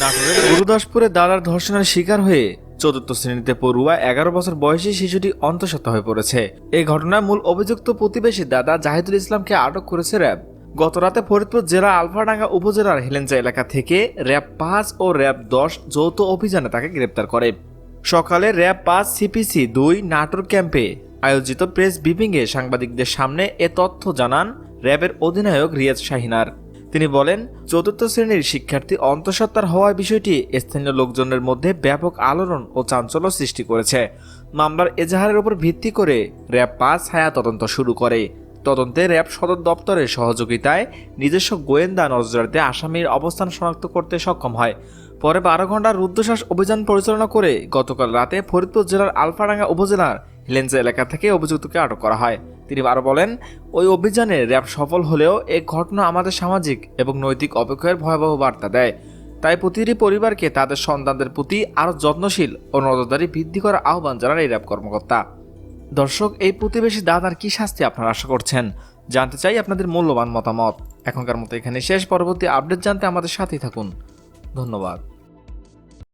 নাটোরের গুরুদাসপুরে দাদার ধর্ষণের শিকার হয়ে চতুর্থ শ্রেণীতে পড়ুয়া 11 বছর বয়সী শিশুটি অন্তঃসত্ত্বা হয়ে পড়েছে। এই ঘটনায় মূল অভিযুক্ত প্রতিবেশী দাদা জাহিদুল ইসলামকে আটক করেছে র্যাব। গতরাতে ফরিদপুর জেলা আলফাডাঙ্গা উপজেলার হেলেঞ্চা এলাকা থেকে র্যাব 5 ও র্যাব 10 যৌথ অভিযানে তাকে গ্রেপ্তার করে। সকালে র্যাব 5 সিপিসি 2 নাটোর ক্যাম্পে আয়োজিত প্রেস ব্রিফিংয়ে সাংবাদিকদের সামনে এ তথ্য জানান র্যাবের অধিনায়ক রিয়াজ শাহিনার। তিনি বলেন, চতুর্থ শ্রেণীর শিক্ষার্থী অন্তঃসত্ত্বার হওয়ার বিষয়টি স্থানীয় লোকজনের মধ্যে ব্যাপক আলোড়ন ও চাঞ্চল্য সৃষ্টি করেছে। মামলার এজাহারের উপর ভিত্তি করে র্যাব 5 ছায়া তদন্ত শুরু করে। তদন্তে র্যাব সদর দপ্তরের সহযোগিতায় নিজস্ব গোয়েন্দা নজরদারিতে আসামির অবস্থান শনাক্ত করতে সক্ষম হয়। পরে 12 ঘণ্টার রুদ্ধশ্বাস অভিযান পরিচালনা করে গতকাল রাতে ফরিদপুর জেলার আলফাডাঙ্গা উপজেলার হেলেঞ্চা এলাকা থেকে অভিযুক্তকে আটক করা হয়। তিনি আরও বলেন, ওই অভিযানে র্যাব সফল হলেও এই ঘটনা আমাদের সামাজিক এবং নৈতিক অবক্ষয়ের ভয়াবহ বার্তা দেয়। তাই প্রতিটি পরিবারকে তাদের সন্তানদের প্রতি আরও যত্নশীল ও নজরদারি বৃদ্ধি করার আহ্বান জানান এই র্যাব কর্মকর্তা। দর্শক, এই প্রতিবেশী দাদার কি শাস্তি আপনারা আশা করছেন? জানতে চাই আপনাদের মূল্যবান মতামত। এখনকার মতো এখানে শেষ। পরবর্তী আপডেট জানতে আমাদের সাথেই থাকুন। ধন্যবাদ।